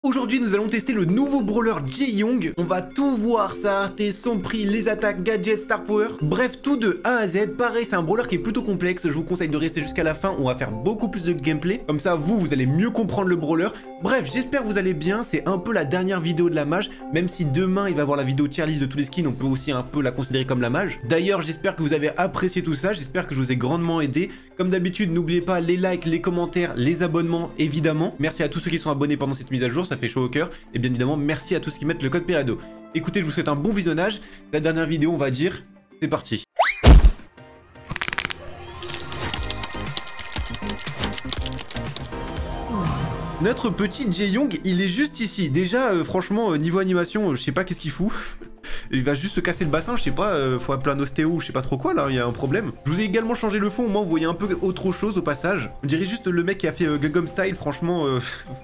Aujourd'hui, nous allons tester le nouveau brawler Jae-Young. On va tout voir, sa rareté, son prix, les attaques, gadgets, star power. Bref, tout de A à Z. Pareil, c'est un brawler qui est plutôt complexe. Je vous conseille de rester jusqu'à la fin. On va faire beaucoup plus de gameplay. Comme ça, vous allez mieux comprendre le brawler. Bref, j'espère que vous allez bien. C'est un peu la dernière vidéo de la mage. Même si demain, il va y avoir la vidéo tier list de tous les skins, on peut aussi un peu la considérer comme la mage. D'ailleurs, j'espère que vous avez apprécié tout ça. J'espère que je vous ai grandement aidé. Comme d'habitude, n'oubliez pas les likes, les commentaires, les abonnements, évidemment. Merci à tous ceux qui sont abonnés pendant cette mise à jour. Ça fait chaud au cœur. Et bien évidemment, merci à tous qui mettent le code Perado. Écoutez, je vous souhaite un bon visionnage. La dernière vidéo, on va dire, c'est parti. Notre petit Jae-Young, il est juste ici. Déjà, franchement, niveau animation, je sais pas qu'est-ce qu'il fout. Il va juste se casser le bassin, je sais pas, faut appeler un ostéo, je sais pas trop quoi là, il y a un problème. Je vous ai également changé le fond, au moins vous voyez un peu autre chose au passage. On dirait juste le mec qui a fait Gangnam Style, franchement,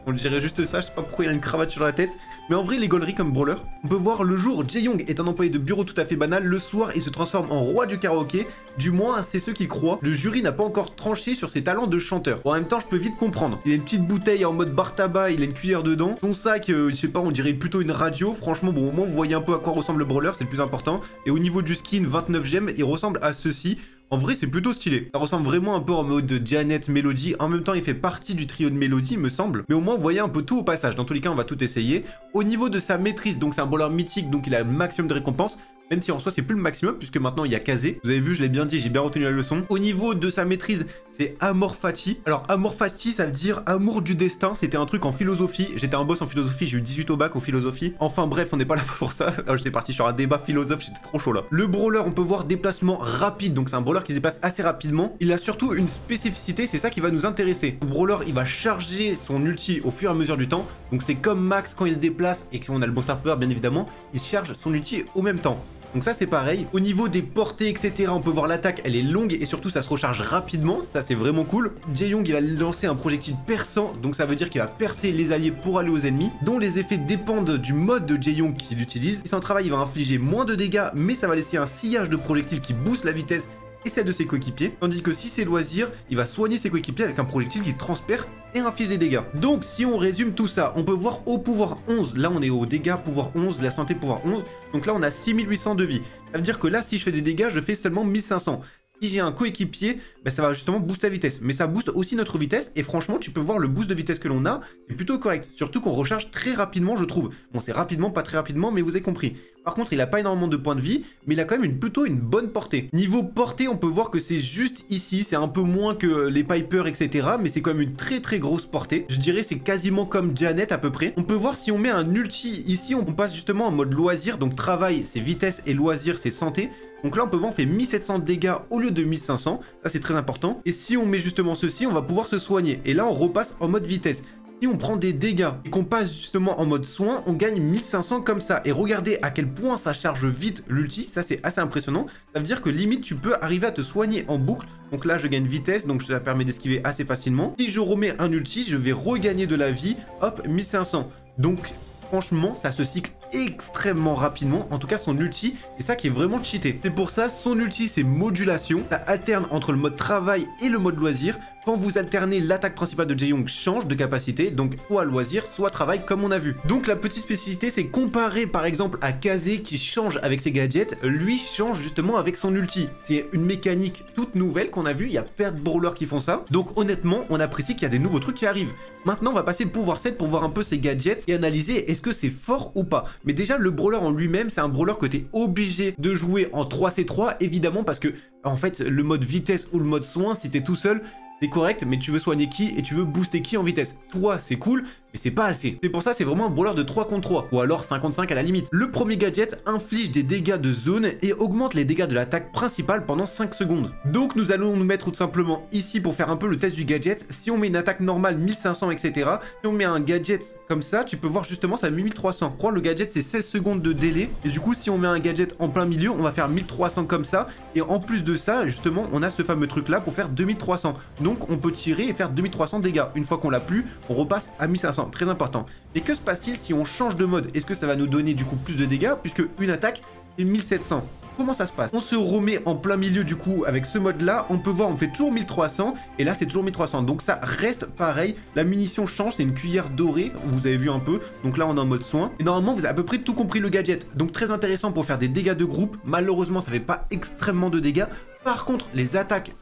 on dirait juste ça, je sais pas pourquoi il a une cravate sur la tête. Mais en vrai, les gauleries comme brawler. On peut voir le jour, Jae-Young est un employé de bureau tout à fait banal, le soir il se transforme en roi du karaoké, du moins c'est ceux qui croient. Le jury n'a pas encore tranché sur ses talents de chanteur. Bon, en même temps, je peux vite comprendre. Il a une petite bouteille en mode bar tabac, il a une cuillère dedans. Son sac, je sais pas, on dirait plutôt une radio. Franchement, bon, au moins vous voyez un peu à quoi ressemble le brawler, c'est le plus important. Et au niveau du skin, 29 gemmes, il ressemble à ceci. En vrai, c'est plutôt stylé. Ça ressemble vraiment un peu en mode de Janet, Melody. En même temps, il fait partie du trio de Melody, il me semble. Mais au moins, vous voyez un peu tout au passage. Dans tous les cas, on va tout essayer. Au niveau de sa maîtrise, donc c'est un brawler mythique, donc il a le maximum de récompenses. Même si en soi c'est plus le maximum puisque maintenant il y a Kazé. Vous avez vu, je l'ai bien dit, j'ai bien retenu la leçon. Au niveau de sa maîtrise, c'est Amor Fati. Alors Amor Fati, ça veut dire amour du destin. C'était un truc en philosophie. J'étais un boss en philosophie, j'ai eu 18 au bac en philosophie. Enfin bref, on n'est pas là pour ça. Alors j'étais parti sur un débat philosophe, j'étais trop chaud là. Le brawler, on peut voir déplacement rapide. Donc c'est un brawler qui se déplace assez rapidement. Il a surtout une spécificité, c'est ça qui va nous intéresser. Le brawler, il va charger son ulti au fur et à mesure du temps. Donc c'est comme Max quand il se déplace et qu'on a le bon star power bien évidemment, il charge son ulti au même temps. Donc ça c'est pareil. Au niveau des portées etc, on peut voir l'attaque, elle est longue et surtout ça se recharge rapidement. Ça c'est vraiment cool. Jae-Young il va lancer un projectile perçant, donc ça veut dire qu'il va percer les alliés pour aller aux ennemis, dont les effets dépendent du mode de Jae-Young qu'il utilise. Et son travail il va infliger moins de dégâts, mais ça va laisser un sillage de projectiles qui booste la vitesse et celle de ses coéquipiers, tandis que si c'est loisir, il va soigner ses coéquipiers avec un projectile qui transperce et inflige des dégâts. Donc si on résume tout ça, on peut voir au pouvoir 11, là on est au dégâts pouvoir 11, la santé pouvoir 11, donc là on a 6800 de vie. Ça veut dire que là si je fais des dégâts, je fais seulement 1500. Si j'ai un coéquipier, bah ça va justement booster la vitesse. Mais ça booste aussi notre vitesse. Et franchement, tu peux voir le boost de vitesse que l'on a. C'est plutôt correct. Surtout qu'on recharge très rapidement, je trouve. Bon, c'est rapidement, pas très rapidement, mais vous avez compris. Par contre, il n'a pas énormément de points de vie, mais il a quand même plutôt une bonne portée. Niveau portée, on peut voir que c'est juste ici. C'est un peu moins que les Piper, etc. Mais c'est quand même une très très grosse portée. Je dirais c'est quasiment comme Janet à peu près. On peut voir si on met un ulti ici, on passe justement en mode loisir. Donc travail, c'est vitesse et loisir, c'est santé. Donc là, on peut voir, on fait 1700 dégâts au lieu de 1500. Ça, c'est très important. Et si on met justement ceci, on va pouvoir se soigner. Et là, on repasse en mode vitesse. Si on prend des dégâts et qu'on passe justement en mode soin, on gagne 1500 comme ça. Et regardez à quel point ça charge vite l'ulti. Ça, c'est assez impressionnant. Ça veut dire que limite, tu peux arriver à te soigner en boucle. Donc là, je gagne vitesse, donc ça permet d'esquiver assez facilement. Si je remets un ulti, je vais regagner de la vie. Hop, 1500. Donc franchement, ça se cycle extrêmement rapidement. En tout cas, son ulti, c'est ça qui est vraiment cheaté. C'est pour ça, son ulti, c'est modulation. Ça alterne entre le mode travail et le mode loisir. Quand vous alternez, l'attaque principale de Jae-Young change de capacité, donc soit loisir, soit travail, comme on a vu. Donc la petite spécificité, c'est comparé par exemple à Kazé qui change avec ses gadgets, lui change justement avec son ulti. C'est une mécanique toute nouvelle qu'on a vu, il y a plein de brawlers qui font ça. Donc honnêtement, on apprécie qu'il y a des nouveaux trucs qui arrivent. Maintenant, on va passer le pouvoir 7 pour voir un peu ses gadgets et analyser est-ce que c'est fort ou pas. Mais déjà, le brawler en lui-même, c'est un brawler que tu es obligé de jouer en 3C3, évidemment, parce que en fait, le mode vitesse ou le mode soin, si tu es tout seul, c'est correct, mais tu veux soigner qui et tu veux booster qui en vitesse. Toi, c'est cool, mais c'est pas assez. C'est pour ça, c'est vraiment un brawler de 3 contre 3, ou alors 55 à la limite. Le premier gadget inflige des dégâts de zone et augmente les dégâts de l'attaque principale pendant 5 secondes. Donc nous allons nous mettre tout simplement ici pour faire un peu le test du gadget. Si on met une attaque normale 1500, etc. Si on met un gadget comme ça, tu peux voir justement ça met 1300. Je crois le gadget c'est 16 secondes de délai. Et du coup, si on met un gadget en plein milieu, on va faire 1300 comme ça. Et en plus de ça, justement, on a ce fameux truc là pour faire 2300. Donc on peut tirer et faire 2300 dégâts. Une fois qu'on l'a plus, on repasse à 1500. Très important. Et que se passe-t-il si on change de mode? Est-ce que ça va nous donner du coup plus de dégâts puisque une attaque est 1700? comment ça se passe? On se remet en plein milieu du coup avec ce mode là, on peut voir on fait toujours 1300 et là c'est toujours 1300, donc ça reste pareil, la munition change, c'est une cuillère dorée, vous avez vu un peu, donc là on est en mode soin, et normalement vous avez à peu près tout compris le gadget, donc très intéressant pour faire des dégâts de groupe, malheureusement ça fait pas extrêmement de dégâts, par contre les attaques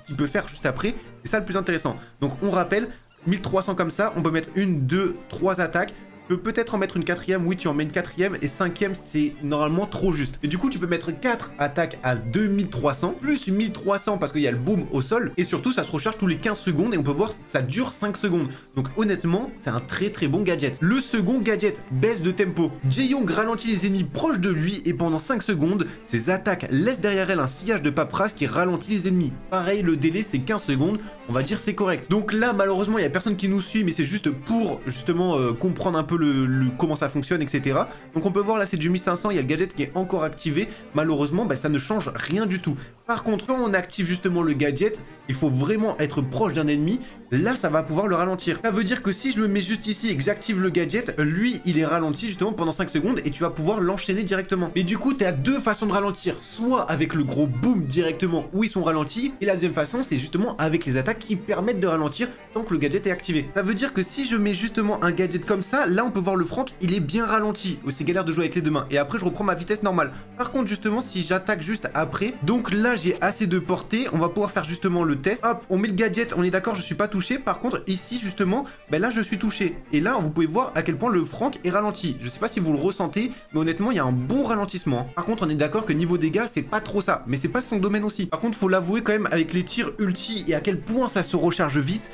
qu'il peut faire juste après, c'est ça le plus intéressant, donc on rappelle, 1300 comme ça, on peut mettre une, deux, trois attaques, peut-être en mettre une quatrième, oui tu en mets une quatrième, et cinquième c'est normalement trop juste. Et du coup tu peux mettre 4 attaques à 2300, plus 1300 parce qu'il y a le boom au sol, et surtout ça se recharge tous les 15 secondes, et on peut voir ça dure 5 secondes. Donc honnêtement, c'est un très bon gadget. Le second gadget, baisse de tempo. Jae-Young ralentit les ennemis proches de lui, et pendant 5 secondes, ses attaques laissent derrière elle un sillage de paperasse qui ralentit les ennemis. Pareil, le délai c'est 15 secondes, on va dire c'est correct. Donc là malheureusement il n'y a personne qui nous suit, mais c'est juste pour justement comprendre un peu comment ça fonctionne, etc. Donc on peut voir là c'est du 1500, il y a le gadget qui est encore activé. Malheureusement, bah, ça ne change rien du tout. Par contre, quand on active justement le gadget, il faut vraiment être proche d'un ennemi. Là, ça va pouvoir le ralentir. Ça veut dire que si je me mets juste ici et que j'active le gadget, lui, il est ralenti justement pendant 5 secondes et tu vas pouvoir l'enchaîner directement. Mais du coup, tu as deux façons de ralentir. Soit avec le gros boom directement où ils sont ralentis. Et la deuxième façon, c'est justement avec les attaques qui permettent de ralentir tant que le gadget est activé. Ça veut dire que si je mets justement un gadget comme ça, là, on peut voir le Franck, il est bien ralenti. C'est galère de jouer avec les deux mains. Et après, je reprends ma vitesse normale. Par contre, justement, si j'attaque juste après, donc là, j'ai assez de portée. On va pouvoir faire justement le test. Hop, on met le gadget, on est d'accord, je suis pas touché. Par contre, ici, justement, ben là, je suis touché. Et là, vous pouvez voir à quel point le Franck est ralenti. Je sais pas si vous le ressentez, mais honnêtement, il y a un bon ralentissement. Par contre, on est d'accord que niveau dégâts, c'est pas trop ça. Mais c'est pas son domaine aussi. Par contre, faut l'avouer quand même, avec les tirs ulti et à quel point ça se recharge vite,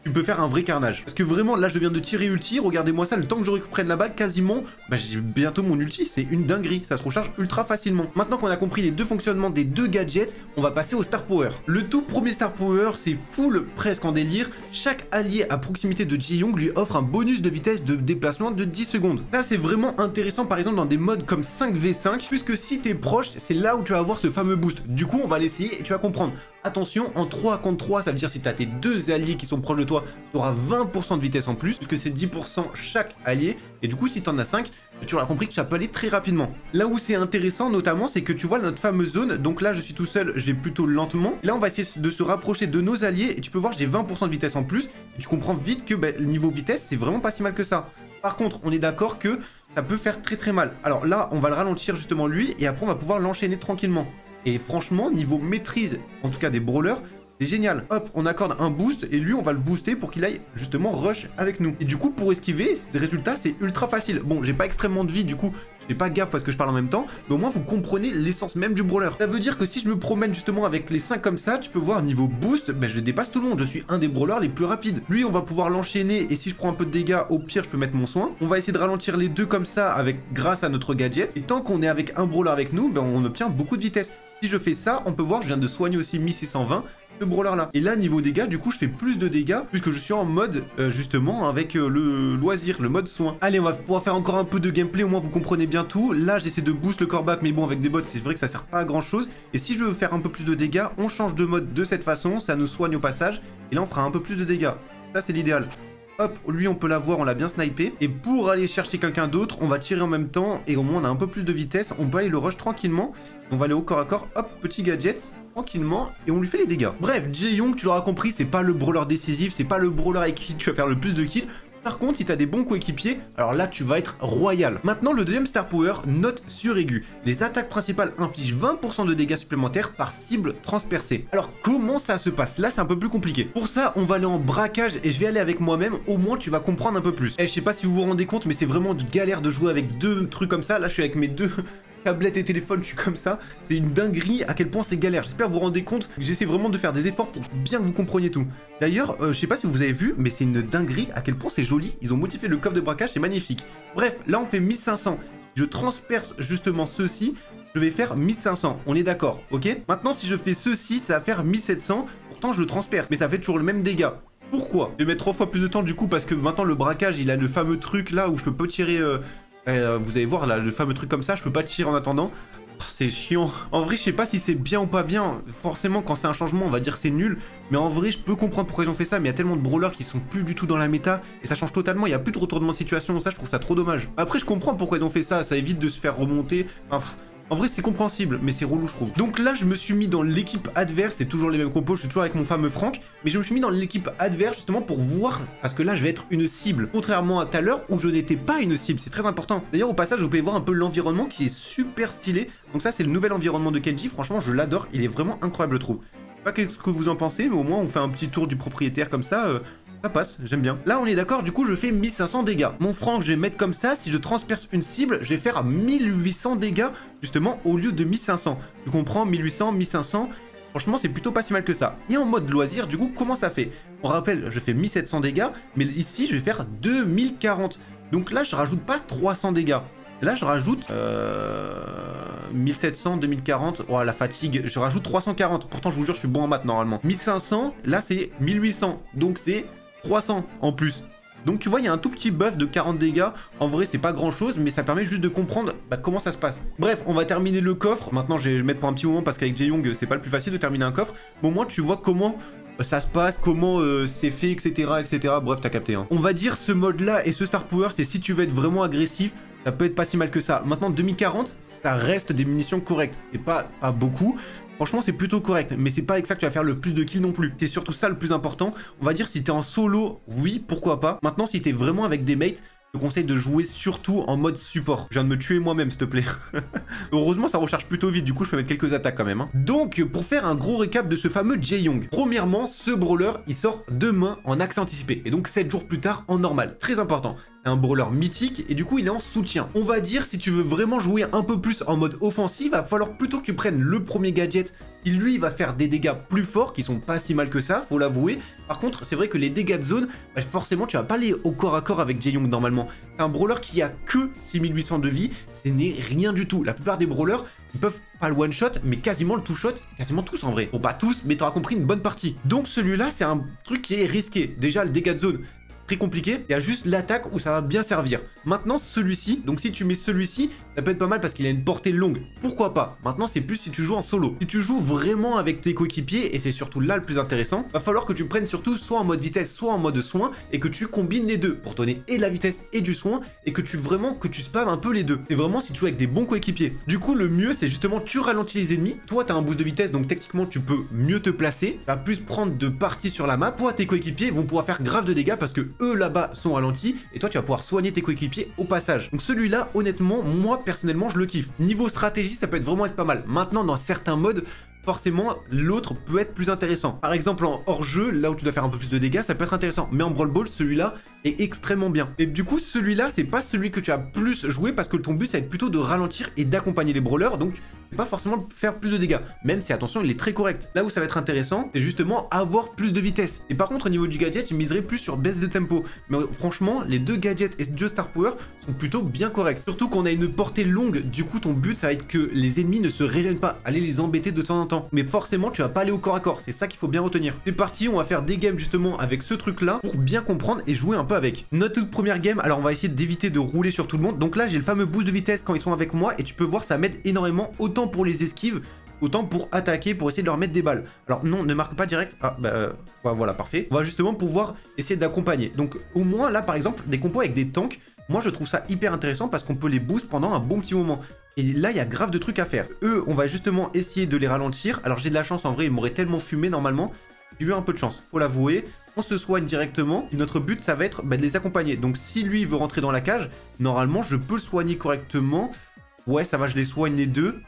tu peux faire un vrai carnage. Parce que vraiment, là, je viens de tirer ulti. Regardez-moi ça, le temps que je reprenne la balle, quasiment, bah, j'ai bientôt mon ulti. C'est une dinguerie. Ça se recharge ultra facilement. Maintenant qu'on a compris les deux fonctionnements des deux gadgets, on va passer au Star Power. Le tout premier Star Power, c'est full presque en délire. Chaque allié à proximité de Jae-Young lui offre un bonus de vitesse de déplacement de 10 secondes. Ça, c'est vraiment intéressant, par exemple, dans des modes comme 5v5, puisque si t'es proche, c'est là où tu vas avoir ce fameux boost. Du coup, on va l'essayer et tu vas comprendre. Attention, en 3 contre 3, ça veut dire si tu as tes deux alliés qui sont proches de toi, tu auras 20% de vitesse en plus, puisque c'est 10% chaque allié. Et du coup, si tu en as 5, tu auras compris que ça peut aller très rapidement. Là où c'est intéressant, notamment, c'est que tu vois notre fameuse zone. Donc là, je suis tout seul, je vais plutôt lentement. Là, on va essayer de se rapprocher de nos alliés. Et tu peux voir, j'ai 20% de vitesse en plus. Et tu comprends vite que le niveau vitesse, c'est vraiment pas si mal que ça. Par contre, on est d'accord que ça peut faire très mal. Alors là, on va le ralentir justement lui. Et après, on va pouvoir l'enchaîner tranquillement. Et franchement, niveau maîtrise, en tout cas des brawlers, c'est génial. Hop, on accorde un boost et lui, on va le booster pour qu'il aille justement rush avec nous. Et du coup, pour esquiver, ce résultat, c'est ultra facile. Bon, j'ai pas extrêmement de vie, du coup, je fais pas gaffe parce que je parle en même temps. Mais au moins, vous comprenez l'essence même du brawler. Ça veut dire que si je me promène justement avec les 5 comme ça, tu peux voir niveau boost, je dépasse tout le monde. Je suis un des brawlers les plus rapides. Lui, on va pouvoir l'enchaîner et si je prends un peu de dégâts, au pire, je peux mettre mon soin. On va essayer de ralentir les deux comme ça grâce à notre gadget. Et tant qu'on est avec un brawler avec nous, on obtient beaucoup de vitesse. Si je fais ça, on peut voir, je viens de soigner aussi 1620 ce brawler là. Et là, niveau dégâts, du coup, je fais plus de dégâts puisque je suis en mode, justement, avec le loisir, le mode soin. Allez, on va pouvoir faire encore un peu de gameplay, au moins vous comprenez bien tout. Là, j'essaie de boost le core back, mais bon, avec des bots, c'est vrai que ça sert pas à grand chose. Et si je veux faire un peu plus de dégâts, on change de mode de cette façon, ça nous soigne au passage. Et là, on fera un peu plus de dégâts. Ça, c'est l'idéal. Hop, lui on peut l'avoir, on l'a bien snipé. Et pour aller chercher quelqu'un d'autre, on va tirer en même temps. Et au moins on a un peu plus de vitesse. On peut aller le rush tranquillement. On va aller au corps à corps. Hop, petit gadget, tranquillement. Et on lui fait les dégâts. Bref, Jae-Young, tu l'auras compris, c'est pas le brawler décisif. C'est pas le brawler avec qui tu vas faire le plus de kills. Par contre, si tu as des bons coéquipiers, alors là, tu vas être royal. Maintenant, le deuxième Star Power, note sur aigu. Les attaques principales infligent 20% de dégâts supplémentaires par cible transpercée. Alors, comment ça se passe? Là, c'est un peu plus compliqué. Pour ça, on va aller en braquage et je vais aller avec moi-même. Au moins, tu vas comprendre un peu plus. Je sais pas si vous vous rendez compte, mais c'est vraiment de galère de jouer avec deux trucs comme ça. Là, je suis avec mes deux tablette et téléphone, je suis comme ça. C'est une dinguerie à quel point c'est galère. J'espère que vous vous rendez compte. J'essaie vraiment de faire des efforts pour bien que vous compreniez tout. D'ailleurs, je sais pas si vous avez vu, mais c'est une dinguerie à quel point c'est joli. Ils ont modifié le coffre de braquage, c'est magnifique. Bref, là on fait 1500. Je transperce justement ceci. Je vais faire 1500. On est d'accord, ok? Maintenant, si je fais ceci, ça va faire 1700. Pourtant, je le transperce, mais ça fait toujours le même dégât. Pourquoi? Je vais mettre 3 fois plus de temps du coup parce que maintenant le braquage, il a le fameux truc là où je peux pas tirer... vous allez voir là, le fameux truc comme ça, je peux pas tirer en attendant. C'est chiant. En vrai, je sais pas si c'est bien ou pas bien. Forcément, quand c'est un changement, on va dire c'est nul. Mais en vrai, je peux comprendre pourquoi ils ont fait ça. Mais il y a tellement de brawlers qui sont plus du tout dans la méta. Et ça change totalement. Il n'y a plus de retournement de situation. Ça, je trouve ça trop dommage. Après, je comprends pourquoi ils ont fait ça. Ça évite de se faire remonter. Enfin, En vrai, c'est compréhensible, mais c'est relou, je trouve. Donc là, je me suis mis dans l'équipe adverse, c'est toujours les mêmes compos, je suis toujours avec mon fameux Franck, mais je me suis mis dans l'équipe adverse justement pour voir, parce que là, je vais être une cible. Contrairement à tout à l'heure où je n'étais pas une cible, c'est très important. D'ailleurs, au passage, vous pouvez voir un peu l'environnement qui est super stylé. Donc ça, c'est le nouvel environnement de Kenji, franchement, je l'adore, il est vraiment incroyable, je trouve. Je sais pas qu'est-ce que vous en pensez, mais au moins, on fait un petit tour du propriétaire comme ça. Ça passe, j'aime bien. Là, on est d'accord, du coup, je fais 1500 dégâts. Mon Franck, je vais mettre comme ça. Si je transperce une cible, je vais faire 1800 dégâts, justement, au lieu de 1500. Tu comprends, 1800, 1500. Franchement, c'est plutôt pas si mal que ça. Et en mode loisir, du coup, comment ça fait? On rappelle, je fais 1700 dégâts, mais ici, je vais faire 2040. Donc là, je rajoute pas 300 dégâts. Là, je rajoute 1700, 2040. Oh, la fatigue. Je rajoute 340. Pourtant, je vous jure, je suis bon en maths normalement. 1500, là, c'est 1800. Donc, c'est 300 en plus. Donc tu vois, il y a un tout petit buff de 40 dégâts. En vrai, c'est pas grand chose, mais ça permet juste de comprendre comment ça se passe. Bref, on va terminer le coffre. Maintenant, je vais le mettre pour un petit moment parce qu'avec Jae-Young, c'est pas le plus facile de terminer un coffre. Mais au moins, tu vois comment ça se passe, comment c'est fait, etc., etc. Bref, t'as capté. Hein. On va dire ce mode-là et ce Star Power, c'est si tu veux être vraiment agressif. Ça peut être pas si mal que ça. Maintenant, 2040, ça reste des munitions correctes. C'est pas beaucoup. Franchement, c'est plutôt correct, mais c'est pas avec ça que tu vas faire le plus de kills non plus. C'est surtout ça le plus important. On va dire si t'es en solo, oui, pourquoi pas. Maintenant, si t'es vraiment avec des mates, je te conseille de jouer surtout en mode support. Je viens de me tuer moi-même, s'il te plaît. Heureusement, ça recharge plutôt vite, du coup, je peux mettre quelques attaques quand même. Hein. Donc, pour faire un gros récap de ce fameux Jae-Young. Premièrement, ce brawler, il sort demain en accès anticipé, et donc 7 jours plus tard en normal. Très important. C'est un brawler mythique et du coup il est en soutien. On va dire si tu veux vraiment jouer un peu plus en mode offensif, il va falloir plutôt que tu prennes le premier gadget qui lui va faire des dégâts plus forts qui sont pas si mal que ça, faut l'avouer. Par contre c'est vrai que les dégâts de zone, forcément tu vas pas aller au corps à corps avec Jae-Young normalement. C'est un brawler qui a que 6800 de vie, ce n'est rien du tout. La plupart des brawlers ils peuvent pas le one shot mais quasiment le two shot, quasiment tous en vrai. Bon pas tous mais t'auras compris une bonne partie. Donc celui-là c'est un truc qui est risqué. Déjà le dégât de zone, compliqué, il y a juste l'attaque où ça va bien servir. Maintenant celui-ci, donc si tu mets celui-ci, ça peut être pas mal parce qu'il a une portée longue. Pourquoi pas? Maintenant c'est plus si tu joues en solo. Si tu joues vraiment avec tes coéquipiers, et c'est surtout là le plus intéressant, va falloir que tu prennes surtout soit en mode vitesse, soit en mode soin, et que tu combines les deux pour donner et de la vitesse et du soin, et que tu spammes un peu les deux. C'est vraiment si tu joues avec des bons coéquipiers. Du coup le mieux c'est justement tu ralentis les ennemis, toi tu as un boost de vitesse donc techniquement tu peux mieux te placer, tu vas plus prendre de parties sur la map, toi tes coéquipiers vont pouvoir faire grave de dégâts parce que eux là-bas sont ralentis et toi tu vas pouvoir soigner tes coéquipiers au passage. Donc celui-là honnêtement moi personnellement je le kiffe. Niveau stratégie ça peut être pas mal. Maintenant dans certains modes forcément l'autre peut être plus intéressant. Par exemple en hors-jeu, là où tu dois faire un peu plus de dégâts, ça peut être intéressant. Mais en Brawl Ball, celui-là est extrêmement bien. Et du coup, celui-là, c'est pas celui que tu as plus joué parce que ton but, ça va être plutôt de ralentir et d'accompagner les brawlers. Donc, tu vas pas forcément faire plus de dégâts. Même si, attention, il est très correct. Là où ça va être intéressant, c'est justement avoir plus de vitesse. Et par contre, au niveau du gadget, je miserais plus sur baisse de tempo. Mais franchement, les deux gadgets et deux Star Power sont plutôt bien corrects. Surtout qu'on a une portée longue. Du coup, ton but, ça va être que les ennemis ne se régènent pas. Aller les embêter de temps en temps. Mais forcément, tu vas pas aller au corps à corps. C'est ça qu'il faut bien retenir. C'est parti, on va faire des games justement avec ce truc-là pour bien comprendre et jouer un peu avec. Notre toute première game, alors on va essayer d'éviter de rouler sur tout le monde. Donc là, j'ai le fameux boost de vitesse quand ils sont avec moi et tu peux voir, ça m'aide énormément autant pour les esquives, autant pour attaquer, pour essayer de leur mettre des balles. Alors non, ne marque pas direct. Ah bah voilà, parfait. On va justement pouvoir essayer d'accompagner. Donc au moins là, par exemple, des compos avec des tanks, moi je trouve ça hyper intéressant parce qu'on peut les boost pendant un bon petit moment. Et là, il y a grave de trucs à faire. Eux, on va justement essayer de les ralentir. Alors j'ai de la chance, en vrai, ils m'auraient tellement fumé normalement. J'ai eu un peu de chance, faut l'avouer. On se soigne directement. Et notre but, ça va être de les accompagner. Donc si lui veut rentrer dans la cage, normalement, je peux le soigner correctement. Ouais, ça va, je les soigne les deux.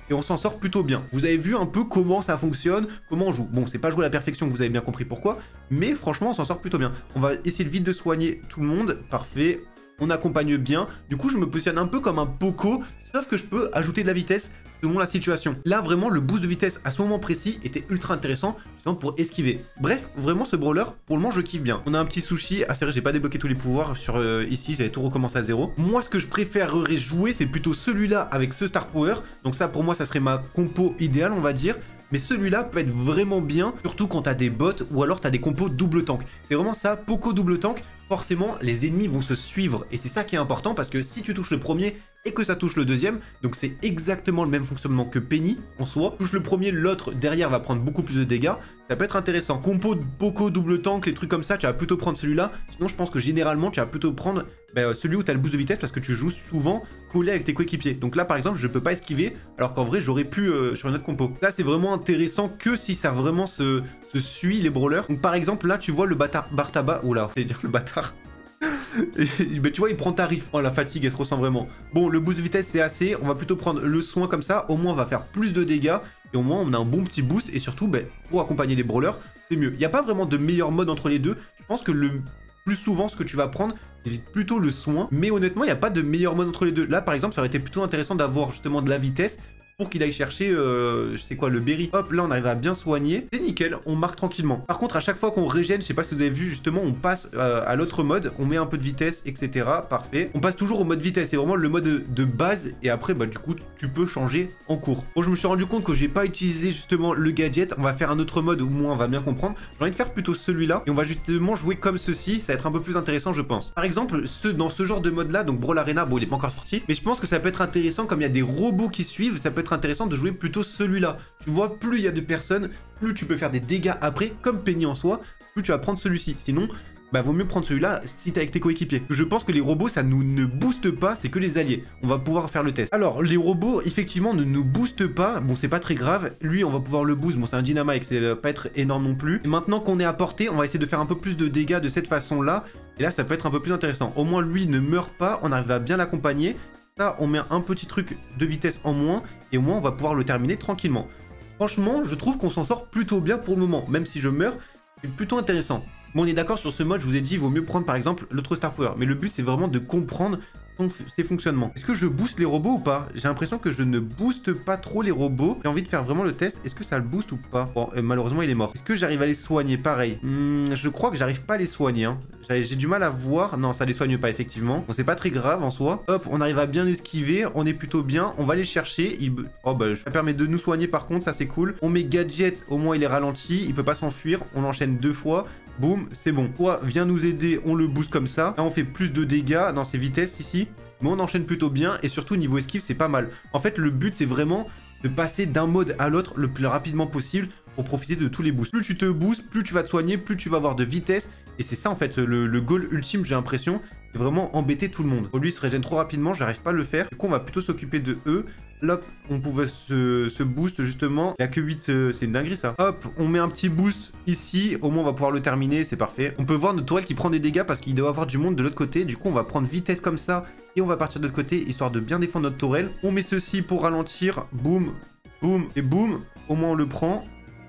Et on s'en sort plutôt bien. Vous avez vu un peu comment ça fonctionne, comment on joue. Bon, c'est pas jouer à la perfection, vous avez bien compris pourquoi. Mais franchement, on s'en sort plutôt bien. On va essayer vite de soigner tout le monde. Parfait. On accompagne bien. Du coup, je me positionne un peu comme un Poco, sauf que je peux ajouter de la vitesse selon la situation. Là, vraiment, le boost de vitesse à ce moment précis était ultra intéressant, justement pour esquiver. Bref, vraiment, ce brawler, pour le moment, je kiffe bien. On a un petit sushi. Ah, c'est vrai, j'ai pas débloqué tous les pouvoirs sur ici, j'avais tout recommencé à zéro. Moi, ce que je préférerais jouer, c'est plutôt celui-là avec ce Star Power. Donc ça, pour moi, ça serait ma compo idéale, on va dire. Mais celui-là peut être vraiment bien, surtout quand t'as des bots ou alors t'as des compos double tank. C'est vraiment ça, Poco double tank. Forcément, les ennemis vont se suivre. Et c'est ça qui est important parce que si tu touches le premier et que ça touche le deuxième, donc c'est exactement le même fonctionnement que Penny en soi. Touche le premier, l'autre derrière va prendre beaucoup plus de dégâts. Ça peut être intéressant. Compo de Poco double tank, les trucs comme ça, tu vas plutôt prendre celui-là. Sinon, je pense que généralement, tu vas plutôt prendre bah, celui où tu as le boost de vitesse parce que tu joues souvent collé avec tes coéquipiers. Donc là par exemple je peux pas esquiver alors qu'en vrai j'aurais pu sur une autre compo. Là c'est vraiment intéressant que si ça vraiment se suit les brawlers. Donc par exemple là tu vois le bâtard Bartaba, oula, je vais dire le bâtard. Mais tu vois il prend tarif. Oh la fatigue elle se ressent vraiment. Bon le boost de vitesse c'est assez, on va plutôt prendre le soin comme ça, au moins on va faire plus de dégâts et au moins on a un bon petit boost et surtout bah, pour accompagner les brawlers c'est mieux. Il n'y a pas vraiment de meilleur mode entre les deux. Je pense que le plus souvent ce que tu vas prendre c'est plutôt le soin, mais honnêtement il n'y a pas de meilleur mode entre les deux. Là par exemple ça aurait été plutôt intéressant d'avoir justement de la vitesse pour qu'il aille chercher, je sais quoi, le berry. Hop, là on arrive à bien soigner. C'est nickel, on marque tranquillement. Par contre, à chaque fois qu'on régène, je sais pas si vous avez vu, justement, on passe à l'autre mode, on met un peu de vitesse, etc. Parfait. On passe toujours au mode vitesse, c'est vraiment le mode de base. Et après, bah du coup, tu peux changer en cours. Bon, je me suis rendu compte que j'ai pas utilisé justement le gadget. On va faire un autre mode où moins on va bien comprendre. J'ai envie de faire plutôt celui-là. Et on va justement jouer comme ceci. Ça va être un peu plus intéressant, je pense. Par exemple, dans ce genre de mode-là, donc Brawl Arena, bon, il est pas encore sorti. Mais je pense que ça peut être intéressant, comme il y a des robots qui suivent, ça peut être intéressant de jouer plutôt celui-là. Tu vois, plus il y a de personnes, plus tu peux faire des dégâts après, comme Penny en soi, plus tu vas prendre celui-ci. Sinon, bah vaut mieux prendre celui-là si t'es avec tes coéquipiers. Je pense que les robots, ça ne booste pas, c'est que les alliés. On va pouvoir faire le test. Alors, les robots, effectivement, ne nous boostent pas. Bon, c'est pas très grave. Lui, on va pouvoir le boost. Bon, c'est un dynamite, ça va pas être énorme non plus. Et maintenant qu'on est à portée, on va essayer de faire un peu plus de dégâts de cette façon-là. Et là, ça peut être un peu plus intéressant. Au moins, lui ne meurt pas, on arrive à bien l'accompagner. Ça, on met un petit truc de vitesse en moins et au moins on va pouvoir le terminer tranquillement. Franchement, je trouve qu'on s'en sort plutôt bien pour le moment, même si je meurs, c'est plutôt intéressant. Bon, on est d'accord sur ce mode, je vous ai dit, il vaut mieux prendre par exemple l'autre Star Power, mais le but c'est vraiment de comprendre ses fonctionnements. Est-ce que je booste les robots ou pas? J'ai l'impression que je ne booste pas trop les robots. J'ai envie de faire vraiment le test. Est-ce que ça le booste ou pas? Bon, malheureusement, il est mort. Est-ce que j'arrive à les soigner? Pareil. Je crois que j'arrive pas à les soigner. Hein. J'ai du mal à voir. Non, ça les soigne pas, effectivement. Bon, c'est pas très grave en soi. Hop, on arrive à bien esquiver. On est plutôt bien. On va les chercher. Oh, bah, ça permet de nous soigner par contre. Ça, c'est cool. On met gadget. Au moins, il est ralenti. Il peut pas s'enfuir. On l'enchaîne 2 fois. Boum, c'est bon. Toi, viens nous aider, on le booste comme ça. Là, on fait plus de dégâts dans ses vitesses ici. Mais on enchaîne plutôt bien. Et surtout, niveau esquive, c'est pas mal. En fait, le but, c'est vraiment de passer d'un mode à l'autre le plus rapidement possible pour profiter de tous les boosts. Plus tu te boostes, plus tu vas te soigner, plus tu vas avoir de vitesse. Et c'est ça, en fait, le goal ultime, j'ai l'impression. C'est vraiment embêter tout le monde. Lui, il se régène trop rapidement, j'arrive pas à le faire. Du coup, on va plutôt s'occuper de eux. Hop, on pouvait se boost justement. Il n'y a que 8, c'est une dinguerie ça. Hop, on met un petit boost ici. Au moins, on va pouvoir le terminer, c'est parfait. On peut voir notre tourelle qui prend des dégâts parce qu'il doit y avoir du monde de l'autre côté. Du coup, on va prendre vitesse comme ça et on va partir de l'autre côté histoire de bien défendre notre tourelle. On met ceci pour ralentir. Boum, boum et boum. Au moins, on le prend.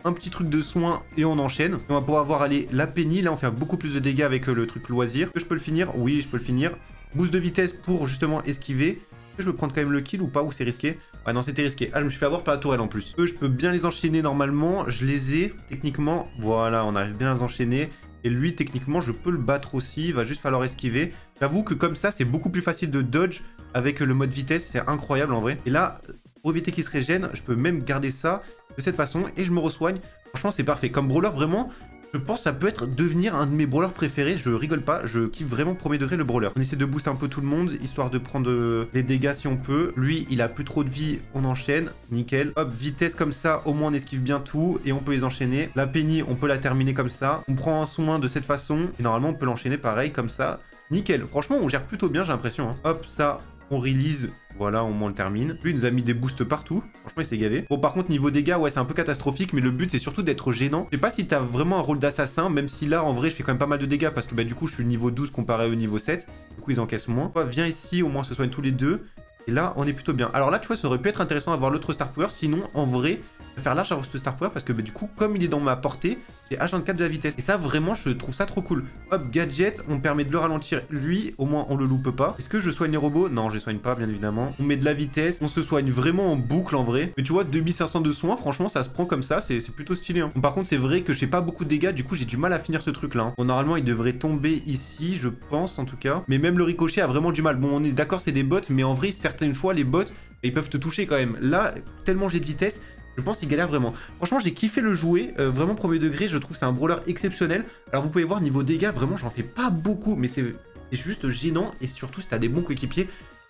Un petit truc de soin et on enchaîne. On va pouvoir voir aller la Penny. Là, on fait beaucoup plus de dégâts avec le truc loisir. Est-ce que je peux le finir? Oui, je peux le finir. Boost de vitesse pour justement esquiver. Est-ce que je peux prendre quand même le kill ou pas? Ou c'est risqué? Ouais, non, c'était risqué. Ah, je me suis fait avoir par la tourelle en plus. Eux, je peux bien les enchaîner normalement. Je les ai techniquement. Voilà, on arrive bien à les enchaîner. Et lui, techniquement, je peux le battre aussi. Il va juste falloir esquiver. J'avoue que comme ça, c'est beaucoup plus facile de dodge avec le mode vitesse. C'est incroyable en vrai. Et là, pour éviter qu'il se régène, je peux même garder ça de cette façon et je me resoigne. Franchement, c'est parfait. Comme brawler, vraiment, je pense que ça peut devenir un de mes brawlers préférés. Je rigole pas, je kiffe vraiment premier degré le brawler. On essaie de booster un peu tout le monde, histoire de prendre les dégâts si on peut. Lui, il a plus trop de vie, on enchaîne. Nickel. Hop, vitesse comme ça, au moins on esquive bien tout et on peut les enchaîner. La Penny, on peut la terminer comme ça. On prend un soin de cette façon et normalement, on peut l'enchaîner pareil, comme ça. Nickel. Franchement, on gère plutôt bien, j'ai l'impression. Hein. Hop, ça... On release, voilà, au moins on le termine. Lui, il nous a mis des boosts partout. Franchement, il s'est gavé. Bon, par contre, niveau dégâts, ouais, c'est un peu catastrophique, mais le but, c'est surtout d'être gênant. Je sais pas si t'as vraiment un rôle d'assassin, même si là, en vrai, je fais quand même pas mal de dégâts, parce que bah, du coup, je suis niveau 12 comparé au niveau 7. Du coup, ils encaissent moins. Viens ici, au moins, on se soigne tous les deux. Et là, on est plutôt bien. Alors là, tu vois, ça aurait pu être intéressant d'avoir l'autre Star Power. Sinon, en vrai, je vais faire large avoir ce Star Power parce que bah, du coup, comme il est dans ma portée, j'ai H24 de la vitesse. Et ça, vraiment, je trouve ça trop cool. Hop, gadget, on permet de le ralentir. Lui, au moins, on le loupe pas. Est-ce que je soigne les robots? Non, je les soigne pas, bien évidemment. On met de la vitesse. On se soigne vraiment en boucle, en vrai. Mais tu vois, 2500 de soins, franchement, ça se prend comme ça. C'est plutôt stylé. Hein. Bon, par contre, c'est vrai que je fais pas beaucoup de dégâts. Du coup, j'ai du mal à finir ce truc-là. Hein. Bon, normalement, il devrait tomber ici, je pense, en tout cas. Mais même le ricochet a vraiment du mal. Bon, on est d'accord, c'est des bots. Mais en vrai, certaines fois, les bots, ils peuvent te toucher quand même. Là, tellement j'ai de vitesse, je pense qu'il galère vraiment. Franchement, j'ai kiffé le jouer. Vraiment premier degré, je trouve que c'est un brawler exceptionnel. Alors vous pouvez voir, niveau dégâts, vraiment, j'en fais pas beaucoup. Mais c'est juste gênant. Et surtout, si t'as des bons coéquipiers,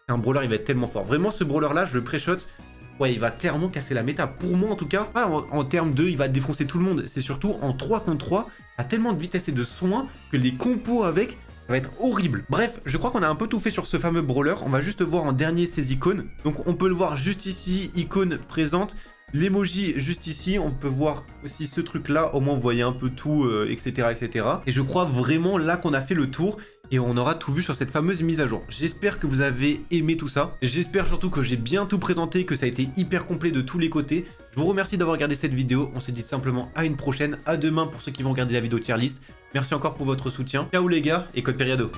un brawler, il va être tellement fort. Vraiment, ce brawler-là, je le pré-shot. Ouais, il va clairement casser la méta. Pour moi, en tout cas, pas en termes de, il va défoncer tout le monde. C'est surtout en 3 contre 3, a tellement de vitesse et de soins que les compos avec... va être horrible. Bref, je crois qu'on a un peu tout fait sur ce fameux brawler. On va juste voir en dernier ses icônes. Donc on peut le voir juste ici, icône présente. L'emoji juste ici, on peut voir aussi ce truc là, au moins vous voyez un peu tout, etc., etc. Et je crois vraiment là qu'on a fait le tour et on aura tout vu sur cette fameuse mise à jour. J'espère que vous avez aimé tout ça. J'espère surtout que j'ai bien tout présenté, que ça a été hyper complet de tous les côtés. Je vous remercie d'avoir regardé cette vidéo. On se dit simplement à une prochaine, à demain pour ceux qui vont regarder la vidéo tier list. Merci encore pour votre soutien. Ciao les gars et code Periado.